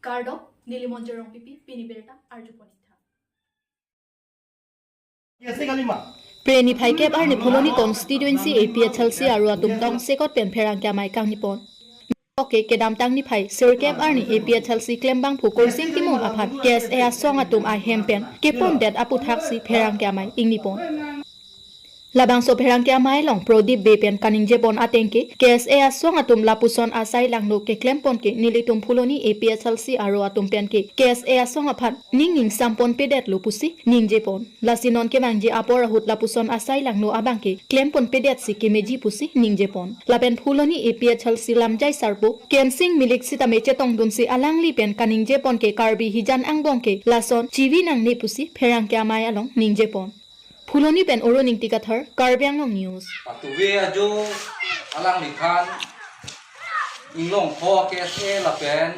Gardop Nilimonjerong Pipi Piniberta Arjuponita. Preni Paikep Arni Poloni constituency APHLC aru atum tong sekot pen pherang kyamai kang nipon. Oke kedam tang ni phai sirkep arni APHLC klembang phukor sing timung aphat KSA asong atum a hempen kepon det aputhak si pherang kyamai ing nipon. Labang so pherang kyamai long prodip bepen kaning jebon atengke KSA asong atum lapuson asai langno ke klempon ke nilitum phuloni APHLC aru atum pen ke KSA asong aphat ning sampon pedet lupusi ning jepon lasinon ke mangje apor hut lapuson asai langno abangke klempon pedet si ke meji pusi ning jepon lapen phuloni APHLC lamjai sarpo kensing milik sitame chetong dunsi alangli pen kaning jepon ke karbi hijan angbong ke lason chiwi nang ne pusi pherang kyamai along ning jepon Phuloni pen oroning tikathar Karbyang News. Patuwe ajo alang likhan inglong pho KSA la pen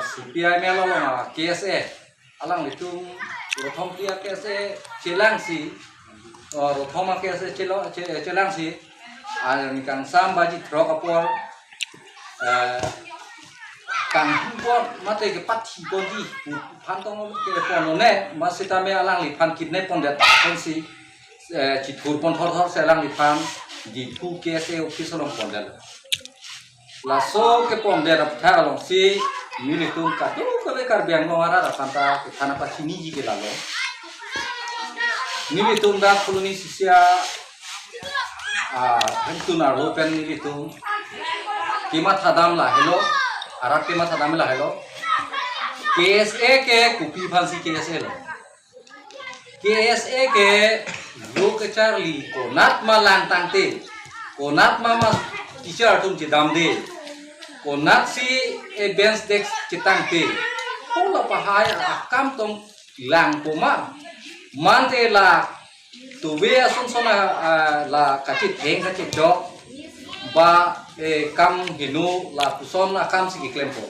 CPI melo longa KSA alang litung rothom kia KSA chelang si rothom KSA chelang si nikang sam baji trok apor kang pon mate ke pathi bodi phantong ke ponone masita me alang li phan kitne pon de pon si chithur pon thor thor se alang li phan di thu ke se office long pon de la so ke pon de rap tha long si mili tum ka do ko be kar biang no ara phanta ke thana pa chini ji ke la lo mili tum da phuluni sisia hentun ar lo pen mili tum kima thadam la hello Arat ke mata damela hello KSA ke kupi phansi KSA lo KSA ke lok charli konat ma lantang te konat ma teacher tum chidam de konat si e bench desk chitang te kola pahaya akam tong lang poma mante la tuwe asun sona la kachit heng kachit jok ba kam hinu la puson akam si klempo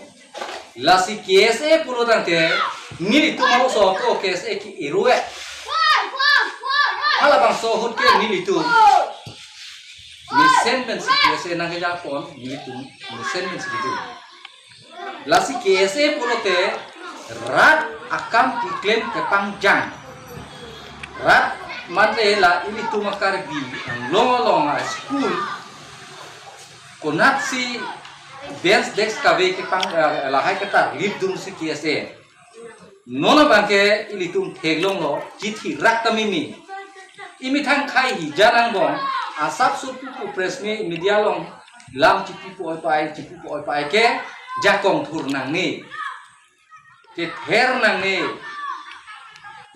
la si KSA pulo dante ni tu mau so ko KSA ki irue ala bang so hut ke ni tu ni senmen si KSA na ke japon ni tu ni senmen si tu la si KSA pulo te rat akam ki klem ke pangjang rat mate la ini tu makar bi longa school konat si bench desk kawe ke pang lahai kata lip dum si KSA nona bangke ilitum theglong lo chithi rakta mimi imi thang khai hi janang bong asap supu ku press me media long lam chipi po oi pai ke jakong thur nang ni ke ther nang ni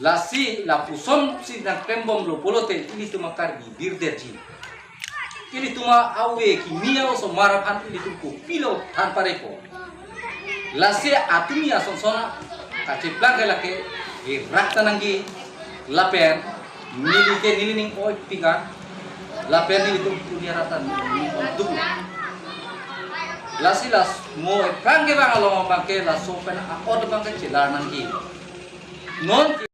lasi la puson si nang tembom lo polote ilitum akar bi birderji ini tuma awe ki miao so marapan ini tuku pilo tan pareko lase atumi ason sona kace plangke lake e rakta nangi lapen nilining oi piga lapen ini tum dunia ratan untuk lasi las mo e plangke bang along bangke laso pen akod bangke celar nangi non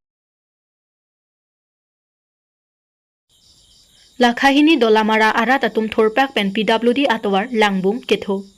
Lakhahini dolamara arat atum thorpak pen PWD atowar langbung ketho.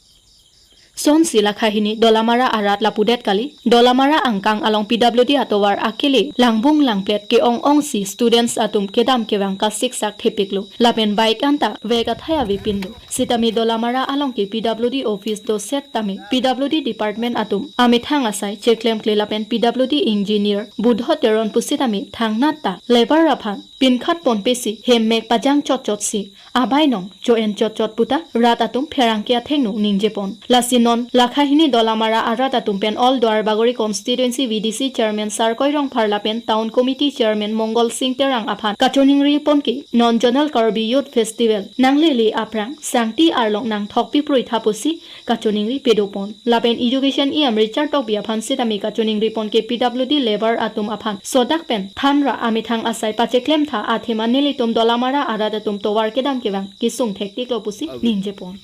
Son si lakhahini dolamara arat lapudet kali dolamara angkang along PWD atowar akili langbung langplet ke ong si students atum kedam kewang ka siksak thepiklu lapen bike anta vega thaya vipindu sitami dolamara along ke PWD office do set tami PWD department atum ami thang asai cheklem kle lapen PWD engineer budho teron pusitami thangnata labor raphan pinkhat ponpesi hemmek pajang chot si abainong joen chot puta rat atum pherangkia thengnu ningjepon lasinon lakhahini dolamara arat atum pen all dwar bagori constituency VDC chairman sarkoirong pharlapen town committee chairman mongol singh terang aphan kachoningri ponki non zonal karbi youth festival nangleli aprang sangti arlong nang thokpi proi thapusi kachoningri pedopon lapen education richard tok bia phan sitami kachoningri ponke PWD labor atum aphan sodak pen thanra amithang asai pacheklem tha athema nelitum dolamara aradatum towar kedam kewang kisung thektik lopusi ninjepon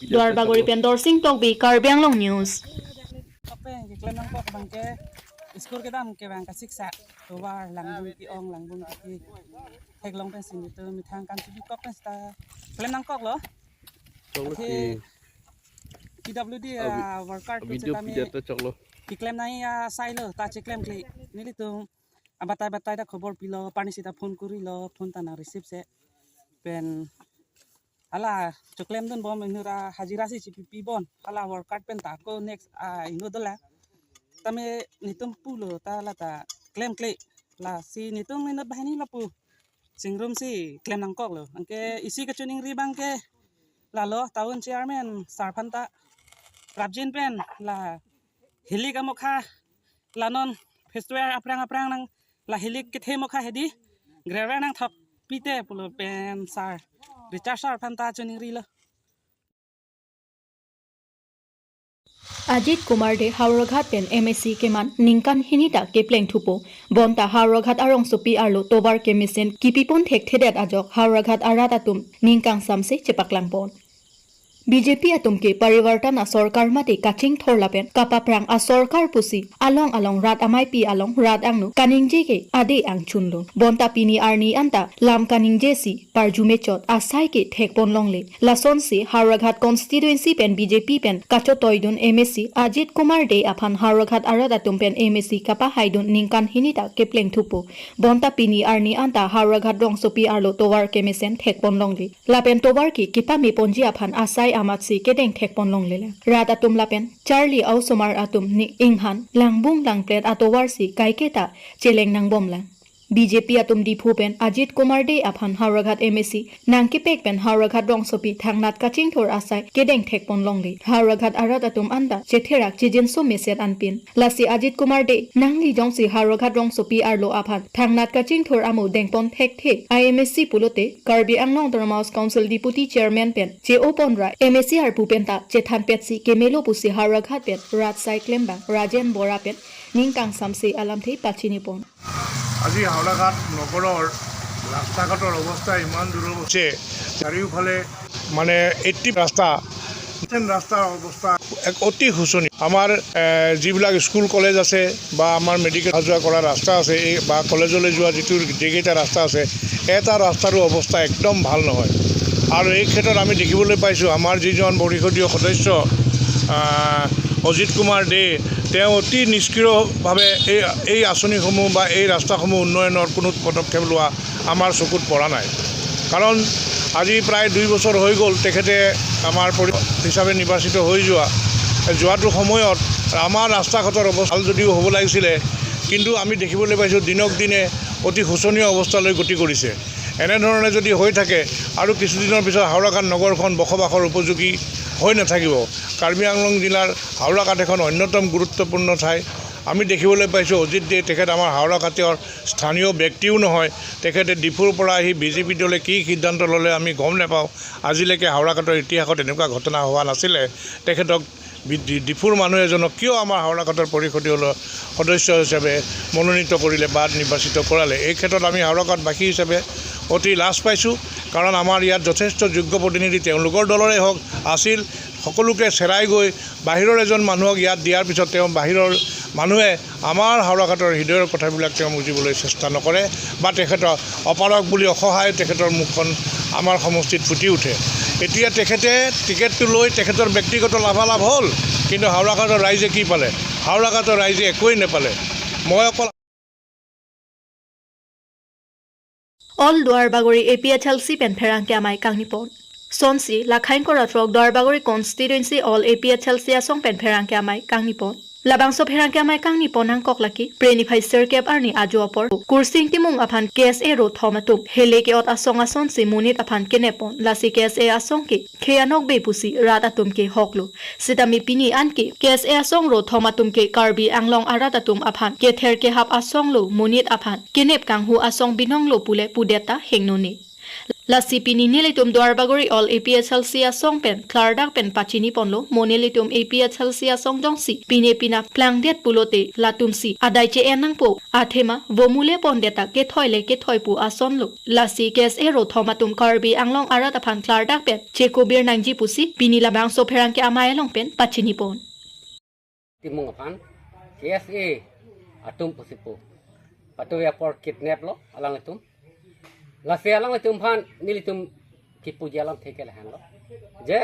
dwar bagori pen dorsing tok bi Karbyang News Oke, klem nang kok bangke skor kedam kewang kasiksa towar langbung ki ong langbung ki theglong pen sing tu mithang kan tu kok pen sta klem nang kok lo PWD worker tu video kami video choklo diklaim nai sai lo ta cheklaim kli nili tu batai batai da khobor pilo pani sita phone kuri lo phone ta na receive se pen ala cheklaim dun bom inura hajira si CPP bon ala worker pen ta ko next ino dola tame nitum pulo ta la ta claim kli la si nitum minat bahani la pu singrum si claim nang kok lo angke isi ke chuning ri bang ke lalo tahun chairman sarphanta Rabjin pen la hilik amokha lanon festival aprang nang la hilik ke the mokha hedi grever nang thok pite pulo pen sar richard sarphanta chuning ri lo Ajit Kumar de Hauraghat pen MSc keman ningkan hinita kepleng thupo bonta Hauraghat arong supi arlo tobar kemisen kipipon thek thedet ajok Hauraghat aratatum ningkang samse chepaklang pon BJP atum ke parivartana sarkar mate kaching thorlapen kapaprang a sarkar pusi along rat amai pi along rat angnu kaningje ke ade ang chunlo bonta pini arni anta lam kaningje si parjume chot asai ke thekpon longle lason si Hauraghat constituency pen BJP pen kachotoidun MSc Ajit Kumar de aphan Hauraghat aradatum pen MSc kapa haidun ningkan hinita kepleng thupo bonta pini arni anta Hauraghat rongsopi arlo towar kemisen thekpon longle lapen towar ki kipa me ponji aphan asai amat si kedeng thekpon long lele rat atum lapen Charlie Ausomar atum ni inghan langbung langplet atowar si kaiketa cheleng nang bomla BJP atum diphu pen Ajit Kumar de aphan Hauraghat MSc nangkipek pen Hauraghat rongsopi thangnat kaching thor asai kedeng thekpon long le Hauraghat arat atum anda chetherak chijin so meset anpin lasi Ajit Kumar de nangli jongsi Hauraghat rongsopi arlo aphan thangnat kaching thor amu dengpon thek the IMSc pulote Karbi Anglong Dormouse Council Deputy Chairman pen je oponra MSc ar pupenta chethan petsi kemelo pusi Hauraghat pet rat cyclem bang Rajen Bora pen ningkang samse alamthei pachini pon আজি হাওড়াঘাট নগৰৰ ৰাস্তা ঘাটৰ অৱস্থা ইমান দুৰৱস্থা চাৰিওফালে মানে 80 ৰাস্তাৰ অৱস্থা এক অতি শোচনীয় আমাৰ যিবিলাক স্কুল কলেজ আছে বা আমাৰ মেডিকেল যোৱা কৰা ৰাস্তা আছে বা কলেজলৈ যোৱা যিটো যেকেইটা ৰাস্তা আছে এটা ৰাস্তাৰো অৱস্থা একদম ভাল নহয় আৰু এই ক্ষেত্ৰত আমি দেখিবলৈ পাইছোঁ আমাৰ যিজন পৰিষদীয় সদস্য অজিত কুমাৰ দে তেওঁ অতি নিষ্ক্ৰিয়ভাৱে এই আঁচনিসমূহ বা এই ৰাস্তাসমূহ উন্নয়নৰ কোনো পদক্ষেপ লোৱা আমাৰ চকুত পৰা নাই কাৰণ আজি প্ৰায় 2 বছৰ হৈ গ'ল তেখেতে আমাৰ হিচাপে নিৰ্বাচিত হৈ যোৱাটো সময়ত আমাৰ ৰাস্তা ঘাটৰ অৱস্থা যদিও হ'ব লাগিছিলে কিন্তু আমি দেখিবলৈ পাইছোঁ দিনক দিনে অতি শোচনীয় অৱস্থালৈ গতি কৰিছে এনেধৰণে যদি হৈ থাকে আৰু কিছুদিনৰ পিছত হাওড়াঘাট নগৰখন বসবাসৰ উপযোগী হৈ নাথাকিব কাৰ্বি আংলং জিলাৰ হাওড়াঘাট এখন অন্যতম গুৰুত্বপূৰ্ণ ঠাই আমি দেখিবলৈ পাইছোঁ অজিত দে তেখেত আমাৰ হাওড়াঘাটৰ স্থানীয় ব্যক্তিও নহয় তেখেতে ডিফুৰ পৰা আহি BJP দলে কি সিদ্ধান্ত ল'লে আমি গম নাপাওঁ আজিলৈকে হাওড়াঘাটৰ ইতিহাসত এনেকুৱা ঘটনা হোৱা নাছিলে তেখেতক ডিফুৰ মানুহ এজনক কিয় আমাৰ হাওড়াঘাটৰ পৰিষদীয় সদস্য হিচাপে মনোনীত কৰিলে বা নিৰ্বাচিত কৰালে এই ক্ষেত্ৰত আমি হাওড়াঘাটবাসী হিচাপে অতি লাজ পাইছোঁ কাৰণ আমাৰ ইয়াত যথেষ্ট যোগ্য প্ৰতিনিধি তেওঁলোকৰ দলৰে হওক আছিল সকলোকে চেৰাই গৈ বাহিৰৰ এজন মানুহক ইয়াত দিয়াৰ পিছত তেওঁ বাহিৰৰ মানুহে আমাৰ হাওড়াঘাটৰ হৃদয়ৰ কথাবিলাক তেওঁ বুজিবলৈ চেষ্টা নকৰে বা তেখেতৰ অপাৰক বুলি অসহায় তেখেতৰ মুখখন আমাৰ সমষ্টিত ফুটি উঠে এতিয়া তেখেতে টিকেটটো লৈ তেখেতৰ ব্যক্তিগত লাভালাভ হ'ল কিন্তু হাওড়াঘাটৰ ৰাইজে কি পালে হাওড়াঘাটৰ ৰাইজে একোৱেই নেপালে মই অকল All Duarbagori APHLC pen pherangke amai kangnipon Sonsi lakhain koratrok Duarbagori constituency all APHLC asong pen pherangke amai kangnipon Labangso pherangke amai kangnipon ang koklaki Prenify Circup arni ajo apor kursing timung aphan KSA ro thomatum heleke ot asong ason si munit aphan kenepon lasi KSA asong ke kheanok be pusi ratatum ke hoklo sitami pini anke KSA asong ro thomatum ke Karbi Anglong aratatum aphan ke ther ke hap asong lo munit aphan kenep kanghu asong binong lo pule pudeta hengnoni Lasi pini nilitum Duarbagori all APHLC asong pen Clardak pen pachini ponlo monelitum APHLC asong jongsi pine pina plangdet pulote latumsi adaiche enang po athema vomule pondeta ke thoipu asonlo lasi kes ero thomatum Karbi Anglong arat aphan Clardak pen chekobir nangji pusi pini labang so pherang ke amaelong pen pachini pon timung aphan KSA atum pusipo patuya por kidnap lo alang itum Lasi alang itum phan nilitum kipu jalam theke lahan lo je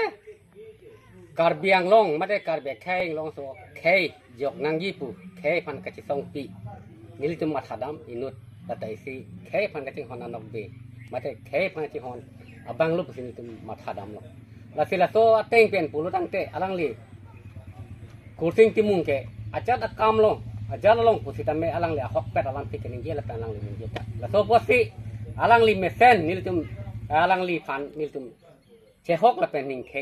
การเบียงลงไม่ได้การเบียงแค่ลงโซ่แค่ยกนางญี่ปุ่นแค่พันกระชิซองปีนี่ลิตุมาถาดำอินุตแต่ไอซีแค่พันกระชิฮอนนกเบไม่ได้แค่พันกระชิฮอนบางลูกสิลิตุมาถาดำหรอกแล้วสิละโซ่เต็งเป็นปูรุตั้งเตะอลังลีกูสิ่งที่มุ่งแกอาจจะตะกำลงอาจจะลงปุสิตามเมอลังลีฮอกเป็ดอลังพิกนิเยละเป็นอลังลีนิเยละแล้วโซ่ปุสิอลังลีเมเซนนี่ลิตุอลังลีฟันนี่ลิตุเชฮอกละเป็นนิงเค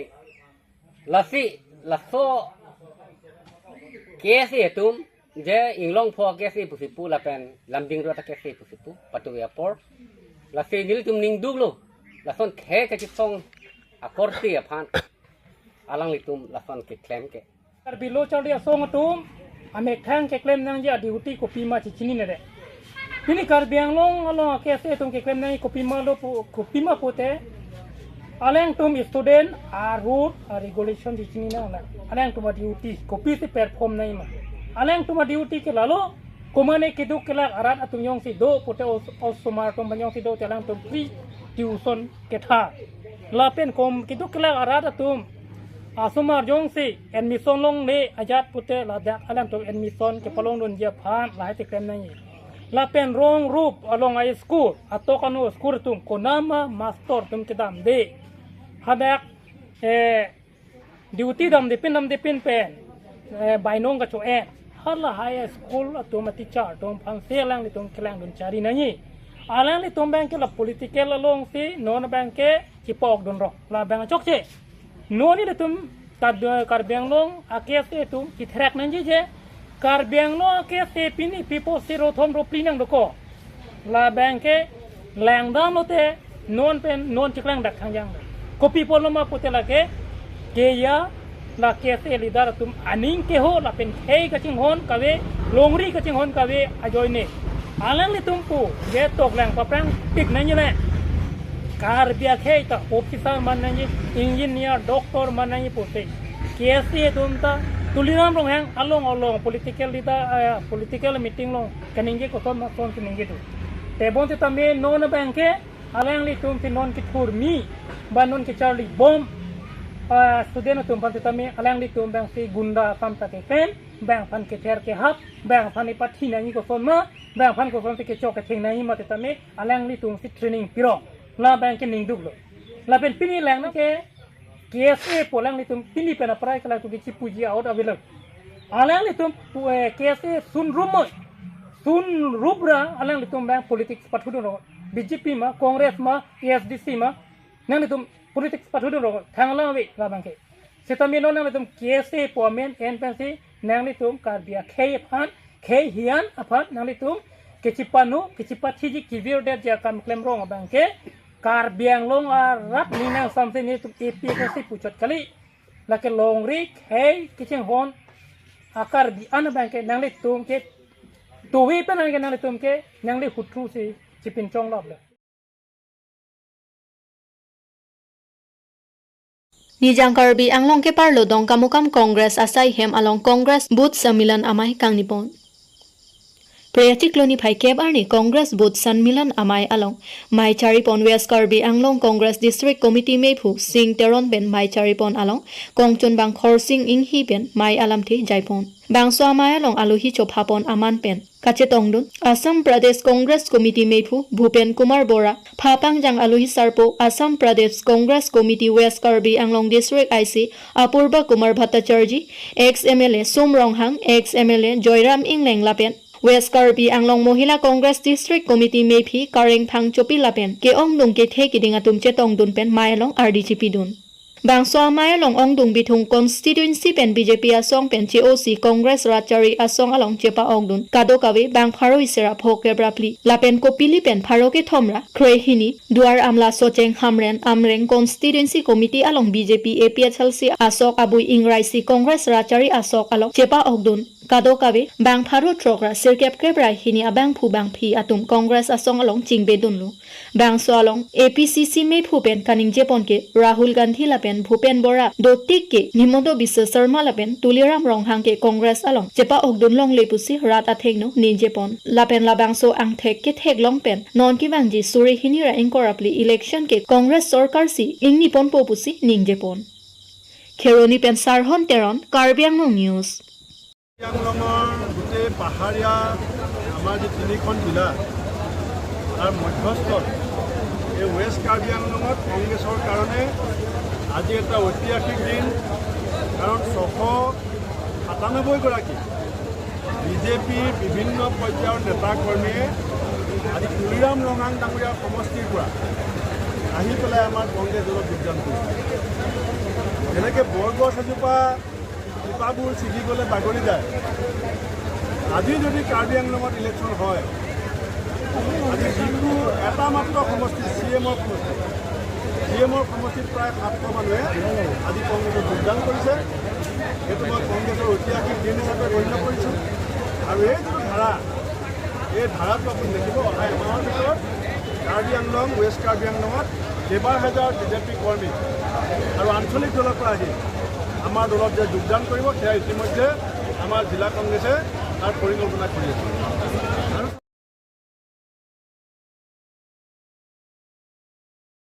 ละสิละโซ่เคสitu je inglong po kesi pusipu la pen lambing rota kesi pusipu patu airport la se nil tum ning duglo la son khe ka chitong akorti aphan alang litum la son ke claim ke Kar bilo chali asong atum ame khang ke claim nang ja duty ko pima chi chini ne de pini kar biang long along kese tum ke claim nang ko pima lo ko pima pote aleng tum student a root a regulation di chini na aleng tum duty ko pi se perform nai ma aleng tum duty ke lalo kumane kiduk ke la arat atum yong si do pote os sumar tum banyong si do telang tum free tuition ke tha la pen kom kiduk ke la arat atum asumar jong si admission long le ajat pute la dak alam tum admission ke palong don dia phan la te krem nai la pen rong rup along high school atokanu school tum konama master tum kedam de hadak duty dam de pin pen bainong ka cho hala high school tum teacher tum phang se lang le tum kelang don cari nai alang le tum bank la political long si non bank ke chipok don ro la bank chok che noni le tum tad kar beng long akese tum kithrak nanji je kar beng lo akese pini pipo siro thom ro plinang doko la bank ke lang dam lo te non pen non chiklang dak thang jang ko pipo lo ma pote la ke ya la kese lidar tum aning ke ho la pen khei ka ching hon kawe longri ka ching hon kawe ajoy ne alang le tum pu je tok lang pa prang tik nanji le kar biya khei ta officer man nanji engineer doctor man nanji pote kese tum ta tuliram rong hang along political leader political meeting long kaninge ko son kininge tu te bon te tame non bank alang li tum ti non ki thur mi ba non ki charli bomb student tum pan te tame alang li tum bang si gunda sam ta ke pen bang pan ke ther ke hap bang pan ni pathi nai ko son ma bang pan ko son ke chok ke thing nai ma te tame alang li tum si training piro la bang ke ning duk lo la pen pini lang na ke KSA polang litum pili pena prai kala tu kici puji out avilak alang litum KSA sun rubra alang litum bang politics pathudu ro BJP ma Congress ma ASDC ma nang litum politics pathudu ro thangla we la bangke setami no nang litum KSA pomen NPC nang litum karbia khei hian aphat nang litum kici pathi ji kivir der ja kam claim ro bangke kar biang long rat ninang samse ni tu APKC puchat kali lake long rik hey kicheng hon akar bi an bank ke nang le tum ke tuwi pe nang ke nang le tum ke nang le hutru si chipin chong lob le Nijang karbi anglong ke parlo dong kamukam Congress asai hem along Congress booth samilan amai kangnipon Priyatik loni phai keb arni Congress booth sanmilan amai along mai charipon West Karbi Anglong Congress District Committee mephu sing teron ben mai charipon along kongchon bang khorsing ing hi ben mai alamthi jaipon bang so amai along aluhi chophapon aman pen kachetongdun Assam Pradesh Congress Committee mephu Bhupen Kumar Bora phapang jang aluhi sarpo Assam Pradesh Congress Committee West Karbi Anglong District IC Apurba Kumar Bhattacharjee ex MLA Somronghang ex MLA Joyram Ingleng lapen West Karbi Anglong Mohila Congress District Committee mephi Kareng Phang Chopi lapen ke ong dong ke the kiding atum chetong dun pen mai along RDGP dun bang so mai along ong dung bithung constituency pen BJP asong pen COC Congress Rachari asong along chepa ong dun kado kawe bang pharo isera phokre brapli lapen ko pili pen pharo ke thomra khreihini duar amla socheng hamren amreng constituency committee along BJP APHLC asok abui ingraisi Congress Rachari asok along chepa ong dun kado kawe bang pharo trokra sirkep kebrai hini abang phu bang phi atum Congress asong along chingbe dunlu bang so along APCC me phupen kaning jepon ke Rahul Gandhi lapen Bhupen Bora dotik ke Nimodo Biswa Sharma lapen Tuliram Ronghang ke Congress along chepa okdun long lepusi rat athekno ninjepon lapen labang so ang thek ke thek long pen non ki bangji suri hini ra inkorapli election ke Congress sarkar si ingni pon popusi ningjepon খেৰণী পেন চাৰহন তেৰণ Karbi Anglong news আংলঙৰ গোটেই পাহাৰীয়া আমাৰ যি 3খন জিলা তাৰ মধ্যস্থল এই ৱেষ্ট কাৰ্বি আংলঙত কংগ্ৰেছৰ কাৰণে আজি এটা ঐতিহাসিক দিন কাৰণ 697গৰাকী বিজেপিৰ বিভিন্ন পৰ্যায়ৰ নেতা কৰ্মীয়ে আজি তুলিৰাম ৰঙাং ডাঙৰীয়াৰ সমষ্টিৰ পৰা আহি পেলাই আমাৰ কংগ্ৰেছ দলত যোগদান কৰিছে যেনেকৈ বৰগছ এজোপা শিপাবোৰ ছিগি গ'লে বাগৰি যায় আজি যদি কাৰ্বি আংলঙত ইলেকশ্যন হয় আজি যিটো এটা মাত্ৰ সমষ্টি CM-ৰ সমষ্টিত প্ৰায় 700 মানুহে আজি কংগ্ৰেছত যোগদান কৰিছে সেইটো মই কংগ্ৰেছৰ ঐতিহাসিক দিন হিচাপে গণ্য কৰিছোঁ আৰু এই যিটো ধাৰা এই ধাৰাটো আপুনি দেখিব অহা এমাহৰ ভিতৰত কাৰ্বি আংলং ৱেষ্ট কাৰ্বি আংলঙত কেইবা হাজাৰ বিজেপি কৰ্মী আৰু আঞ্চলিক দলৰ পৰা আহি আমাৰ দলত যে যোগদান কৰিব সেয়া ইতিমধ্যে আমাৰ জিলা কংগ্ৰেছে তাৰ পৰিকল্পনা কৰি আছে